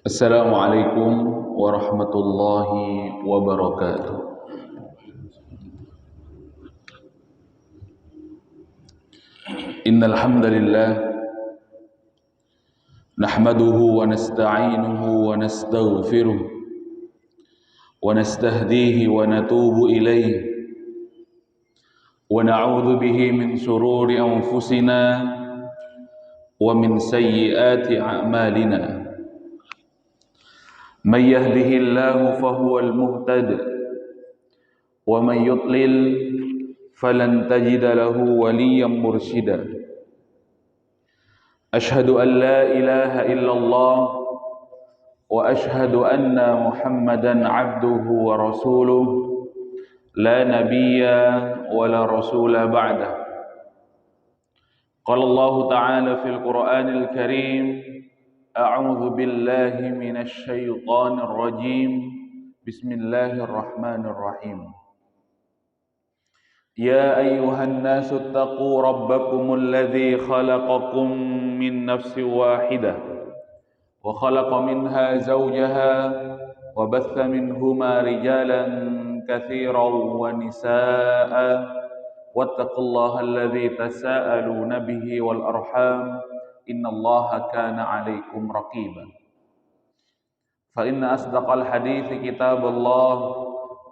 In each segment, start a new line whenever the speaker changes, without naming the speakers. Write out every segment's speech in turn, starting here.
Assalamualaikum warahmatullahi wabarakatuh. Innal hamdalillah nahmaduhu wa nasta'inuhu wa nastaghfiruh wa nastahdihi wa natubu ilayhi wa na'udzu bihi min shururi anfusina wa min sayyiati a'malina. May yahdihillahu fahuwal muhtad wa may yudlil falan tajida lahu waliyyan mursyida. Asyhadu an la ilaha illallah wa asyhadu anna Muhammadan abduhu wa rasuluh la nabiyya wa la rasula ba'dah. Qala Allah ta'ala fil Qur'anil Karim a'udzu billahi minasy syaithanir rajim. Bismillahirrahmanirrahim. يا أيها الناس اتقوا ربكم الذي خلقكم من نفس واحدة وخلق منها زوجها وبث منهما رجالا كثيرا ونساء واتقوا الله الذي تساءلون به والأرحام إن الله كان عليكم رقيبا فإن أصدق الحديث كتاب الله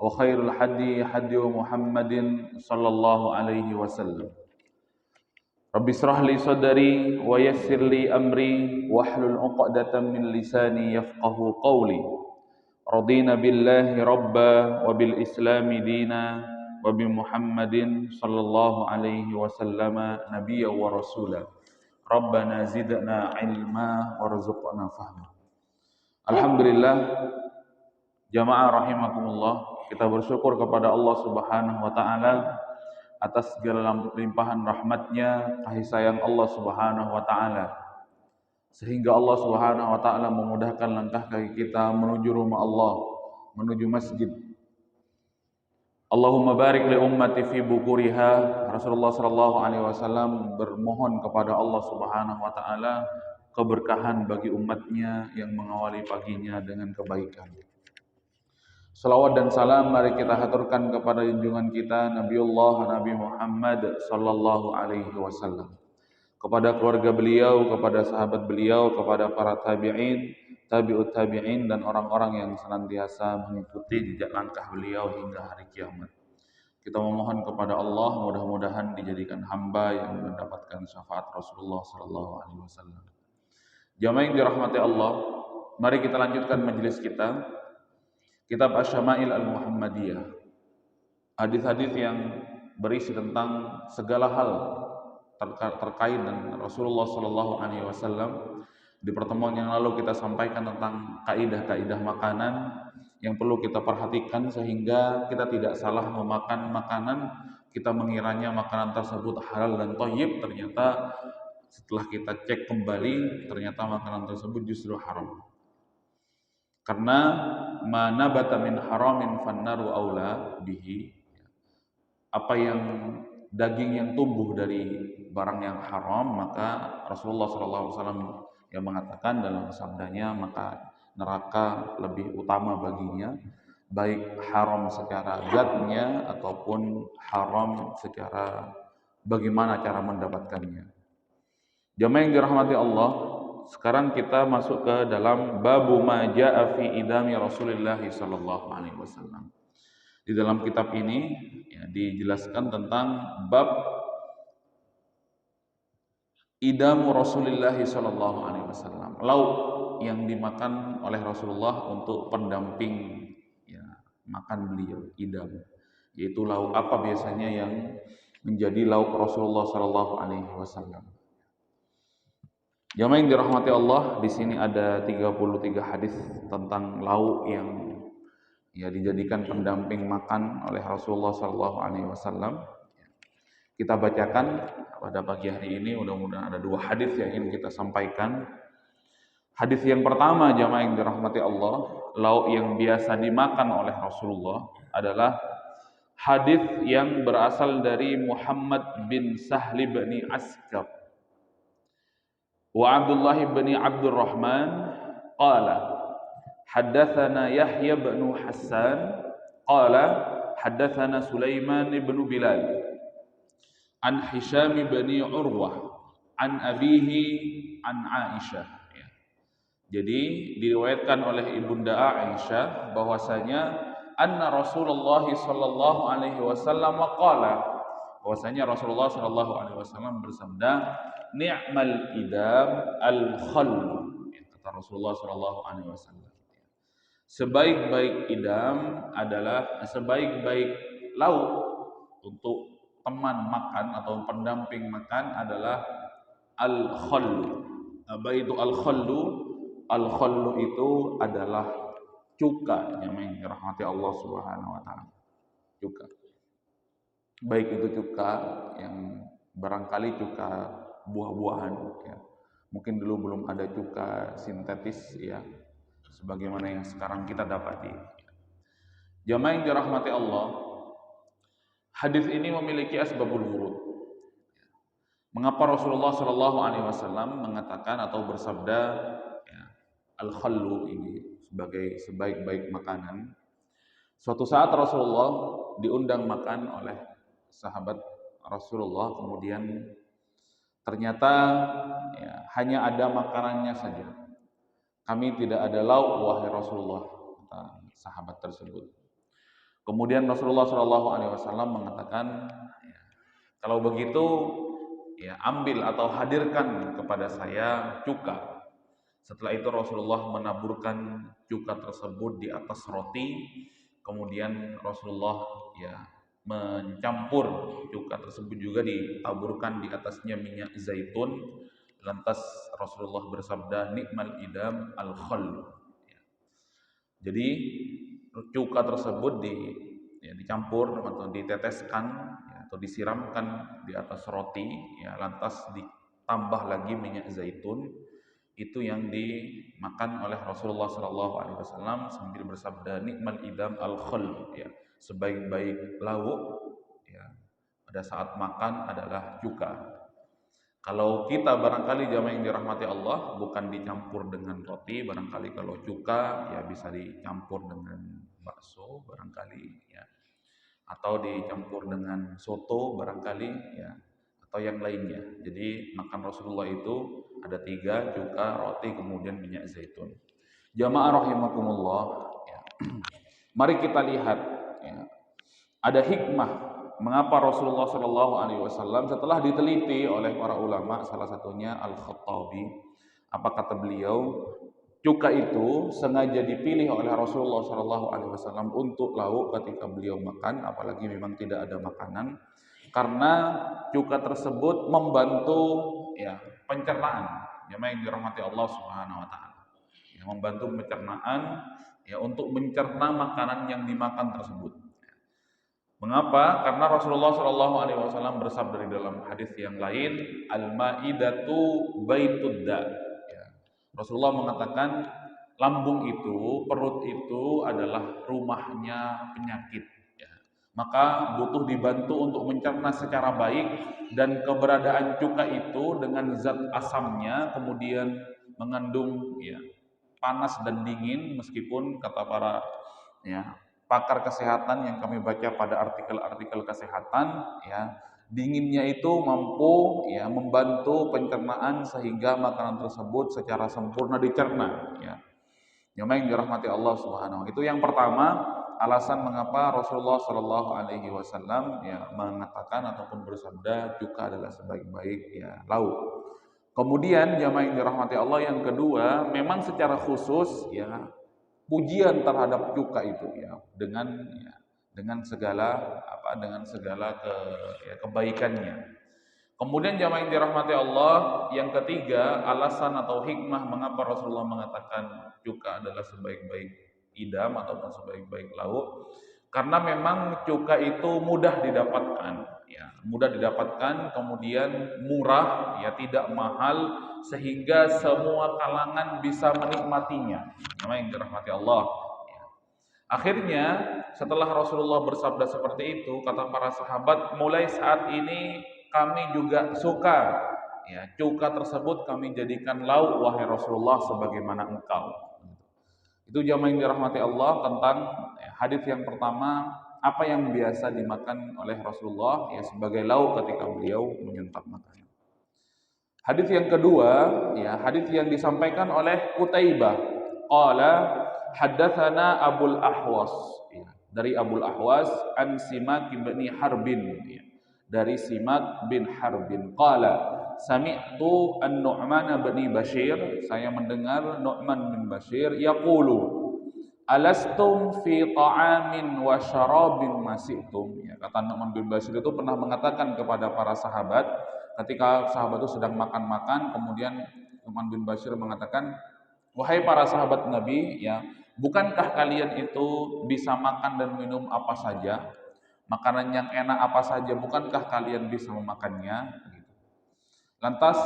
وخير الحدي حدي محمد صلى الله عليه وسلم رب اشرح لي صدري ويسر لي أمري واحلل عقدة من لساني يفقه قولي رضينا بالله ربا وبالإسلام دينا وبمحمد صلى الله عليه وسلم نبيا ورسولا ربنا زدنا علما وارزقنا فهما. Alhamdulillah, jamaah rahimakumullah, kita bersyukur kepada Allah Subhanahu wa taala atas segala limpahan rahmatnya, kasih sayang Allah Subhanahu wa taala, sehingga Allah Subhanahu wa taala memudahkan langkah kaki kita menuju rumah Allah, menuju masjid. Allahumma barik li ummati fi bukuriha. Rasulullah sallallahu alaihi wasallam bermohon kepada Allah Subhanahu wa taala keberkahan bagi umatnya yang mengawali paginya dengan kebaikan. Salawat dan salam mari kita haturkan kepada junjungan kita Nabi Muhammad sallallahu alaihi wasallam, kepada keluarga beliau, kepada sahabat beliau, kepada para tabi'in, tabi'ut tabi'in dan orang-orang yang senantiasa mengikuti jejak langkah beliau hingga hari kiamat. Kita memohon kepada Allah mudah-mudahan dijadikan hamba yang mendapatkan syafaat Rasulullah sallallahu alaihi wasallam. Jamaah yang dirahmati Allah, mari kita lanjutkan majelis kita, Kitab Asy-Syama'il Al-Muhammadiyah. Hadis-hadis yang berisi tentang segala hal terkait dengan Rasulullah sallallahu alaihi wasallam. Di pertemuan yang lalu kita sampaikan tentang kaidah-kaidah makanan yang perlu kita perhatikan sehingga kita tidak salah memakan makanan, kita mengiranya makanan tersebut halal dan thayyib, ternyata setelah kita cek kembali ternyata makanan tersebut justru haram. Karena mana bata min haramin fannaru aula bihi. Apa yang daging yang tumbuh dari barang yang haram, maka Rasulullah SAW yang mengatakan dalam sabdanya, maka neraka lebih utama baginya, baik haram secara zatnya ataupun haram secara bagaimana cara mendapatkannya. Jamaah yang dirahmati Allah, sekarang kita masuk ke dalam babu ma jaa fi idami Rasulillah sallallahu alaihi wasallam. Di dalam kitab ini ya, dijelaskan tentang bab idamu Rasulillah sallallahu alaihi wasallam, lauk yang dimakan oleh Rasulullah untuk pendamping ya, makan beliau, idam, yaitu lauk apa biasanya yang menjadi lauk Rasulullah sallallahu alaihi wasallam. Jamaah yang dirahmati Allah, di sini ada 33 hadis tentang lauk yang ya dijadikan pendamping makan oleh Rasulullah sallallahu alaihi wasallam. Kita bacakan pada pagi hari ini, mudah-mudahan ada 2 hadis yang ingin kita sampaikan. Hadis yang pertama, jamaah yang dirahmati Allah, lauk yang biasa dimakan oleh Rasulullah adalah hadis yang berasal dari Muhammad bin Sahl bin Askar wa Abdullah bin Abdurrahman qala Haddatsana Yahya bin Hassan qala haddatsana Sulaiman bin Bilal an Hisham bin Urwah an abihi an Aisyah. Ya. Jadi diriwayatkan oleh Ibunda Aisyah bahwasanya anna Rasulullah sallallahu alaihi wasallam qala, bahwasanya Rasulullah sallallahu alaihi wasallam bersabda, ni'mal idam al-khall. Ya, kata Rasulullah sallallahu alaihi wasallam, sebaik-baik idam adalah sebaik-baik lauk untuk teman makan atau pendamping makan adalah al-khallu. Apa itu al-khallu? Al-khallu itu adalah cuka yang dirahmati Allah Subhanahu wa taala. Cuka. Baik itu cuka yang barangkali cuka buah-buahan ya. Mungkin dulu belum ada cuka sintetis ya, sebagaimana yang sekarang kita dapati. Jamaah yang dirahmati Allah, hadis ini memiliki asbabul wurud. Mengapa Rasulullah Shallallahu Alaihi Wasallam mengatakan atau bersabda ya, al-khallu ini sebagai sebaik-baik makanan? Suatu saat Rasulullah diundang makan oleh sahabat Rasulullah, kemudian ternyata ya, hanya ada makanannya saja. Kami tidak ada lauk wahai Rasulullah, kata sahabat tersebut. Kemudian Rasulullah Shallallahu Alaihi Wasallam mengatakan, ya, kalau begitu ya ambil atau hadirkan kepada saya cuka. Setelah itu Rasulullah menaburkan cuka tersebut di atas roti. Kemudian Rasulullah ya mencampur cuka tersebut juga ditaburkan di atasnya minyak zaitun. Lantas Rasulullah bersabda, nikmal idam al-khall. Ya. Jadi cuka tersebut dicampur atau diteteskan ya, atau disiramkan di atas roti. Ya, lantas ditambah lagi minyak zaitun. Itu yang dimakan oleh Rasulullah SAW sambil bersabda, nikmal idam al-khall. Ya, sebaik-baik lauk ya, pada saat makan adalah cuka. Kalau kita barangkali jamaah yang dirahmati Allah bukan dicampur dengan roti, barangkali kalau cuka ya bisa dicampur dengan bakso barangkali ya, atau dicampur dengan soto barangkali ya, atau yang lainnya. Jadi makan Rasulullah itu ada 3, cuka, roti, kemudian minyak zaitun. Jamaah rahimakumullah ya. Mari kita lihat ya, ada hikmah mengapa Rasulullah Shallallahu Alaihi Wasallam setelah diteliti oleh para ulama, salah satunya Al-Khattabi, apa kata beliau, cuka itu sengaja dipilih oleh Rasulullah Shallallahu Alaihi Wasallam untuk lauk ketika beliau makan, apalagi memang tidak ada makanan, karena cuka tersebut membantu ya pencernaan, yang dirahmati Allah Subhanahu Wa Taala, ya, membantu pencernaan ya untuk mencerna makanan yang dimakan tersebut. Mengapa? Karena Rasulullah Shallallahu Alaihi Wasallam bersabda di dalam hadis yang lain, al-maidatu baitud da. Ya. Rasulullah mengatakan lambung itu, perut itu adalah rumahnya penyakit. Ya. Maka butuh dibantu untuk mencerna secara baik, dan keberadaan cuka itu dengan zat asamnya kemudian mengandung ya panas dan dingin, meskipun kata para ya pakar kesehatan yang kami baca pada artikel-artikel kesehatan ya, dinginnya itu mampu ya membantu pencernaan sehingga makanan tersebut secara sempurna dicerna ya. Yang dirahmati Allah Subhanahu. Itu yang pertama, alasan mengapa Rasulullah Shallallahu Alaihi Wasallam ya mengatakan ataupun bersabda cuka adalah sebaik-baik ya lauk. Kemudian jamaah yang dirahmati Allah, yang kedua, memang secara khusus ya pujian terhadap cuka itu ya dengan segala kebaikannya. Kemudian jamaah yang dirahmati Allah, yang ketiga, alasan atau hikmah mengapa Rasulullah mengatakan cuka adalah sebaik-baik idam ataupun sebaik-baik lauk, karena memang cuka itu mudah didapatkan ya, kemudian murah ya, tidak mahal, sehingga semua kalangan bisa menikmatinya. Jamaah yang dirahmati Allah ya. Akhirnya setelah Rasulullah bersabda seperti itu, kata para sahabat, mulai saat ini kami juga suka ya cuka tersebut kami jadikan lauk wahai Rasulullah sebagaimana engkau. Itu jamaah yang dirahmati Allah tentang hadis yang pertama, apa yang biasa dimakan oleh Rasulullah ya sebagai lauk ketika beliau menyantap makanan. Hadis yang kedua, ya, hadis yang disampaikan oleh Qutaibah. Qala haddatsana Abul Ahwas, ya, dari Abul Ahwas an Simak bin Harbin, ya, dari Simak bin Harbin. Qala sami'tu an-Nu'man bin Bashir, saya mendengar Nu'man bin Bashir yaqulu alastum fi ta'amin wa syarabin masitum, ya, kata Nu'man bin Bashir itu pernah mengatakan kepada para sahabat ketika sahabat itu sedang makan-makan, kemudian Nu'man bin Bashir mengatakan, wahai para sahabat Nabi, ya, bukankah kalian itu bisa makan dan minum apa saja, makanan yang enak apa saja, bukankah kalian bisa memakannya? Lantas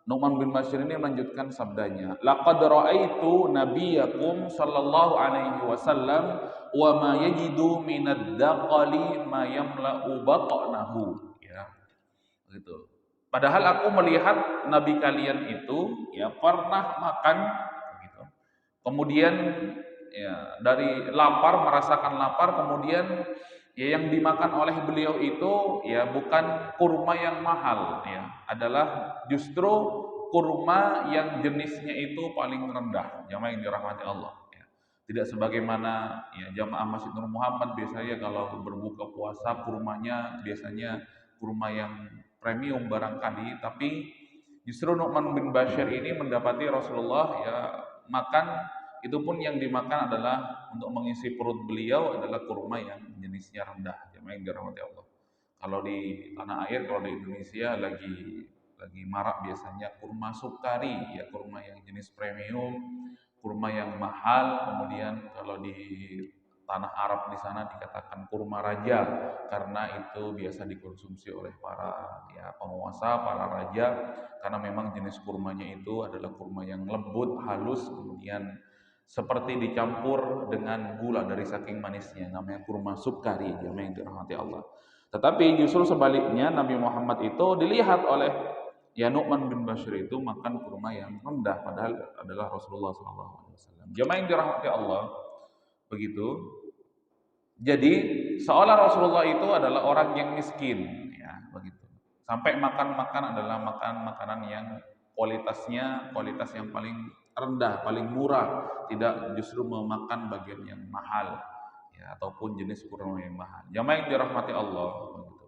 Nu'man bin Bashir ini melanjutkan sabdanya, laqad ra'aitu nabiyakum sallallahu alaihi wasallam wa ma yajidu minad daqali ma yamla'u batnahu, ya, gitu. Padahal aku melihat nabi kalian itu ya pernah makan gitu. Kemudian ya dari lapar, merasakan lapar, kemudian ya yang dimakan oleh beliau itu ya bukan kurma yang mahal, ya, adalah justru kurma yang jenisnya itu paling rendah. Jamaah yang dirahmati Allah, ya. Tidak sebagaimana ya jamaah Masjid Nur Muhammad biasanya kalau berbuka puasa kurmanya biasanya kurma yang premium barangkali, tapi justru Nu'man bin Bashir ini mendapati Rasulullah ya makan, itu pun yang dimakan adalah untuk mengisi perut beliau adalah kurma yang jenisnya rendah. Jemaah yang dirahmati Allah. Kalau di tanah air, kalau di Indonesia lagi marak biasanya kurma sukari, ya, kurma yang jenis premium, kurma yang mahal. Kemudian kalau di tanah Arab di sana dikatakan kurma raja karena itu biasa dikonsumsi oleh para ya penguasa, para raja, karena memang jenis kurmanya itu adalah kurma yang lembut, halus, kemudian seperti dicampur dengan gula dari saking manisnya, namanya kurma sukari, jamaah yang dirahmati Allah. Tetapi justru sebaliknya Nabi Muhammad itu dilihat oleh ya Nu'man bin Bashir itu makan kurma yang rendah, padahal adalah Rasulullah SAW. Jamaah yang dirahmati Allah, begitu. Jadi seolah Rasulullah itu adalah orang yang miskin, ya, begitu. Sampai makan adalah makan makanan yang kualitasnya kualitas yang paling rendah, paling murah, tidak justru memakan bagian yang mahal, ya, ataupun jenis kurma yang mahal. Jamaah yang dirahmati Allah, begitu.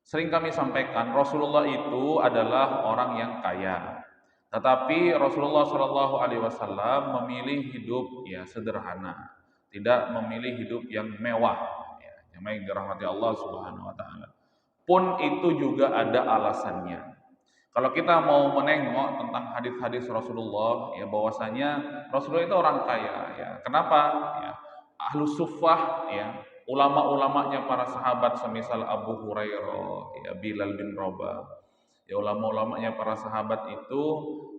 Sering kami sampaikan Rasulullah itu adalah orang yang kaya, tetapi Rasulullah Shallallahu Alaihi Wasallam memilih hidup ya sederhana, tidak memilih hidup yang mewah, ya. Jamaah yang dirahmati Allah Subhanahu Wa Taala. Pun itu juga ada alasannya. Kalau kita mau menengok tentang hadis-hadis Rasulullah, ya bahwasanya Rasulullah itu orang kaya, ya. Kenapa? Ya, Ahlus Suffah, ya, ulama-ulamanya para sahabat semisal Abu Hurairah, ya, Bilal bin Rabah, ya, ulama-ulamanya para sahabat itu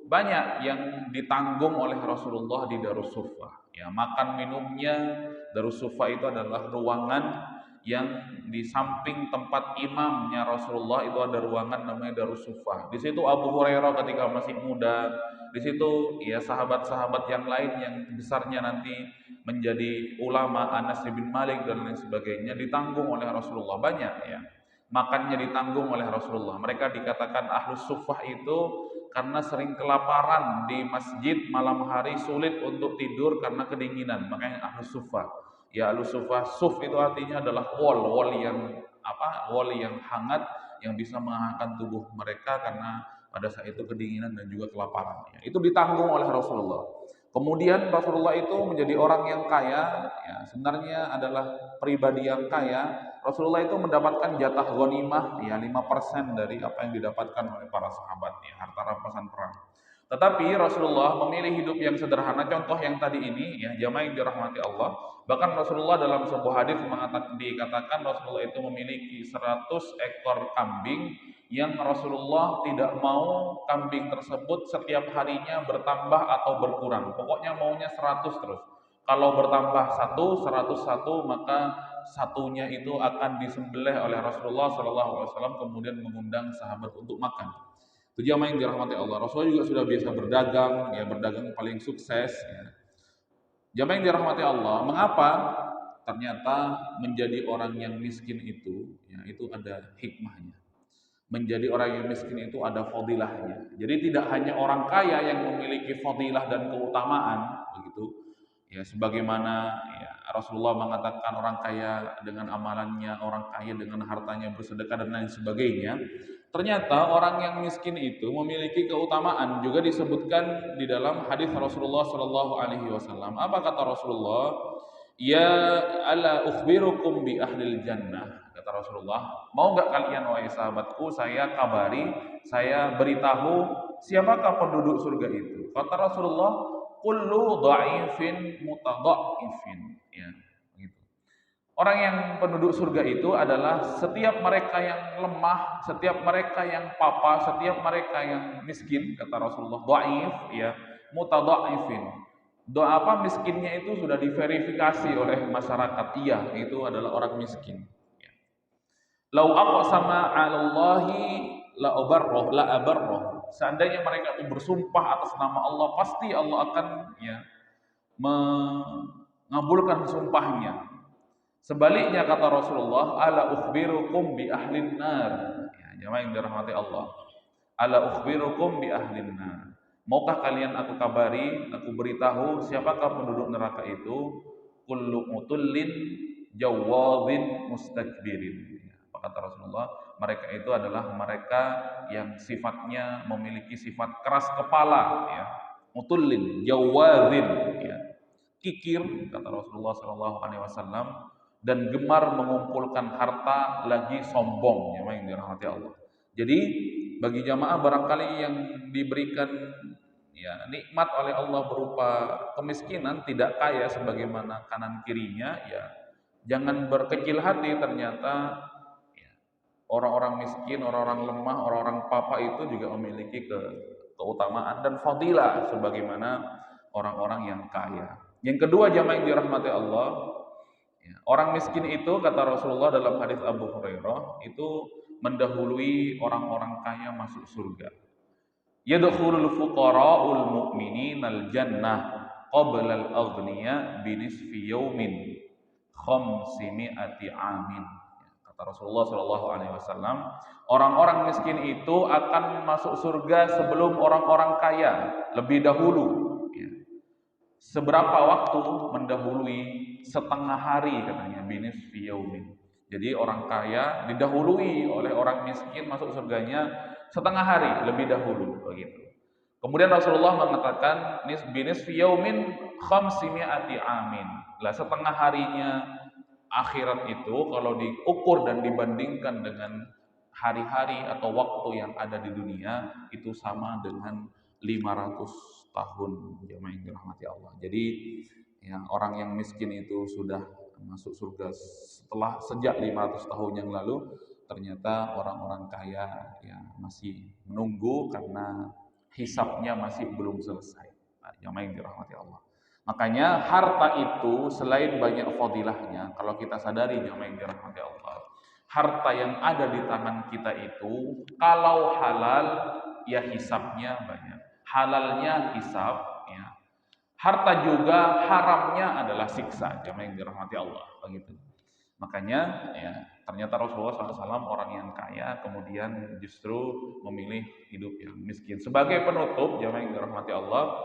banyak yang ditanggung oleh Rasulullah di Darus Suffah. Ya, makan minumnya Darus Suffah itu adalah ruangan yang di samping tempat imamnya Rasulullah itu ada ruangan namanya Darus Suffah. Di situ Abu Hurairah ketika masih muda, di situ ya sahabat-sahabat yang lain yang besarnya nanti menjadi ulama, Anas bin Malik dan lain sebagainya ditanggung oleh Rasulullah, banyak ya. Makannya ditanggung oleh Rasulullah. Mereka dikatakan Ahlus Suffah itu karena sering kelaparan di masjid malam hari, sulit untuk tidur karena kedinginan, makanya Ahlus Suffah. Ya, Ahlus Suffah, suf itu artinya adalah wall yang apa? Wall yang hangat yang bisa menghangatkan tubuh mereka karena pada saat itu kedinginan dan juga kelaparan. Ya, itu ditanggung oleh Rasulullah. Kemudian Rasulullah itu menjadi orang yang kaya, ya, sebenarnya adalah pribadi yang kaya. Rasulullah itu mendapatkan jatah ghanimah ya 5% dari apa yang didapatkan oleh para sahabat, ya, harta rampasan perang. Tetapi Rasulullah memilih hidup yang sederhana, contoh yang tadi ini ya, jamaah yang dirahmati Allah. Bahkan Rasulullah dalam sebuah hadis dikatakan Rasulullah itu memiliki 100 ekor kambing yang Rasulullah tidak mau kambing tersebut setiap harinya bertambah atau berkurang. Pokoknya maunya 100 terus. Kalau bertambah 101 maka satunya itu akan disembelih oleh Rasulullah SAW, kemudian mengundang sahabat untuk makan. Itu jamaah yang dirahmati Allah. Rasulullah juga sudah biasa berdagang, ya, berdagang paling sukses, ya. Jamaah yang dirahmati Allah, mengapa ternyata menjadi orang yang miskin itu, ya, itu ada hikmahnya. Menjadi orang yang miskin itu ada fadilahnya. Jadi tidak hanya orang kaya yang memiliki fadilah dan keutamaan, begitu. Ya, sebagaimana ya, Rasulullah mengatakan orang kaya dengan amalannya, orang kaya dengan hartanya bersedekah dan lain sebagainya. Ternyata orang yang miskin itu memiliki keutamaan juga disebutkan di dalam hadis Rasulullah Shallallahu Alaihi Wasallam. Apa kata Rasulullah? Ya ala ukhbirukum bi ahlil jannah, kata Rasulullah. Mau nggak kalian wahai sahabatku, saya kabari, saya beritahu siapakah penduduk surga itu? Kata Rasulullah, kullu dha'ifin mutadha'ifin. Ya, gitu. Orang yang penduduk surga itu adalah setiap mereka yang lemah, setiap mereka yang papa, setiap mereka yang miskin, kata Rasulullah, dha'if, ya, mutadha'ifin. Doa apa miskinnya itu sudah diverifikasi oleh masyarakat, iya itu adalah orang miskin. Lau aqsama 'alallahi la abarrah la abarrah. Seandainya mereka itu bersumpah atas nama Allah, pasti Allah akan ya mengabulkan sumpahnya. Sebaliknya kata Rasulullah, ala ukhbirukum bi ahlin nar. Ya, jemaah yang dirahmati Allah. Ala ukhbirukum bi ahlin nar. Maukah kalian aku kabari, aku beritahu siapakah penduduk neraka itu? Kullu mutullin jawadhin mustakbirin. Apa kata Rasulullah? Mereka itu adalah mereka yang sifatnya memiliki sifat keras kepala, ya. Mutullin, jawadhin, ya. Kikir, kata Rasulullah Shallallahu Alaihi Wasallam, dan gemar mengumpulkan harta lagi sombong, ya, yang dirahmati Allah. Jadi bagi jamaah barangkali yang diberikan ya nikmat oleh Allah berupa kemiskinan, tidak kaya sebagaimana kanan kirinya, ya jangan berkecil hati. Ternyata ya, orang-orang miskin, orang-orang lemah, orang-orang papa itu juga memiliki keutamaan dan fadilah sebagaimana orang-orang yang kaya. Yang kedua jamaah yang dirahmati Allah, ya, orang miskin itu kata Rasulullah dalam hadis Abu Hurairah itu mendahului orang-orang kaya masuk surga. Yadkhulul fuqara'ul mu'mininal jannah qabla al-aghniya binisfi yaumin khamsimi'ati amin. Kata Rasulullah Shallallahu Alaihi Wasallam, orang-orang miskin itu akan masuk surga sebelum orang-orang kaya lebih dahulu. Ya. Seberapa waktu mendahului? Setengah hari katanya, binisfi yaumin. Jadi orang kaya didahului oleh orang miskin masuk surganya setengah hari lebih dahulu begitu. Kemudian Rasulullah mengatakan binisfi yaumin khamsimi'ati amin. Lah setengah harinya akhirat itu kalau diukur dan dibandingkan dengan hari-hari atau waktu yang ada di dunia itu sama dengan 500 tahun, jemaah yang dirahmati Allah. Jadi ya, orang yang miskin itu sudah masuk surga setelah sejak 500 tahun yang lalu. Ternyata orang-orang kaya ya masih menunggu karena hisabnya masih belum selesai. Nah, jemaah yang dirahmati Allah. Makanya harta itu selain banyak fadilahnya, kalau kita sadari jemaah yang dirahmati Allah, harta yang ada di tangan kita itu kalau halal ya hisabnya banyak. Halalnya hisab, ya. Harta juga haramnya adalah siksa, jemaah yang dirahmati Allah, begitu. Makanya ya ternyata Rasulullah SAW orang yang kaya kemudian justru memilih hidup yang miskin. Sebagai penutup, jemaah yang dirahmati Allah,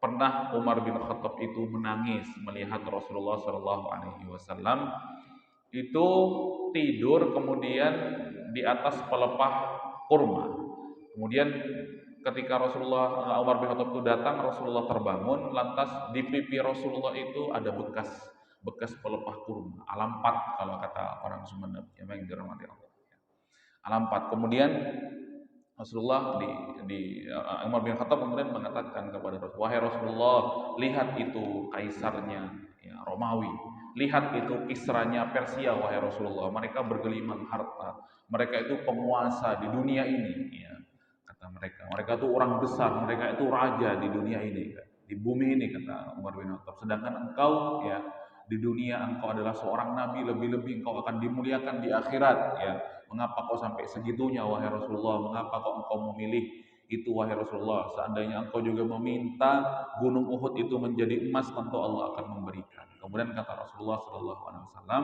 pernah Umar bin Khattab itu menangis melihat Rasulullah SAW itu tidur kemudian di atas pelepah kurma. Kemudian ketika Umar bin Khattab itu datang, Rasulullah terbangun, lantas di pipi Rasulullah itu ada bekas pelepah kurma, alampat kalau kata orang Sumeneb, yang dirahmati Allah. Alampat. Kemudian Rasulullah Umar bin Khattab kemudian mengatakan kepada Rasulullah, wahai Rasulullah, lihat itu kaisarnya ya, Romawi, lihat itu Kisranya Persia, wahai Rasulullah, mereka bergelimang harta, mereka itu penguasa di dunia ini, ya. Kata mereka itu orang besar, mereka itu raja di dunia ini, di bumi ini, kata Umar bin Khattab. Sedangkan engkau ya di dunia engkau adalah seorang nabi, lebih-lebih engkau akan dimuliakan di akhirat, ya. Mengapa kau sampai segitunya wahai Rasulullah? Mengapa kau engkau memilih itu wahai Rasulullah, seandainya engkau juga meminta gunung Uhud itu menjadi emas, tentu Allah akan memberikan. Kemudian kata Rasulullah Sallallahu Alaihi Wasallam,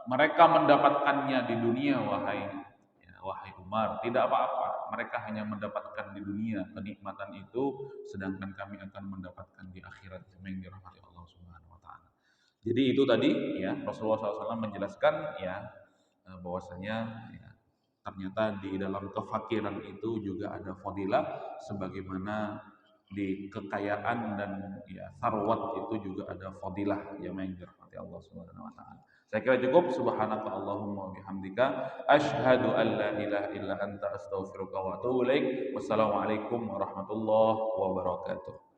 mereka mendapatkannya di dunia, wahai Umar, tidak apa-apa. Mereka hanya mendapatkan di dunia kenikmatan itu, sedangkan kami akan mendapatkan di akhirat yang dirahmati Allah Subhanahu Wa Taala. Jadi itu tadi ya Rasulullah SAW menjelaskan ya bahwasanya ya, ternyata di dalam kefakiran itu juga ada fadilah, sebagaimana di kekayaan dan ya sarwat itu juga ada fadilah yang dirahmati Allah Subhanahu wa taala. Saya kira cukup. Subhanaka Allahumma bihamdika asyhadu an la ilaha illa anta astaghfiruka wa atubu ilaik. Wassalamualaikum warahmatullahi wabarakatuh.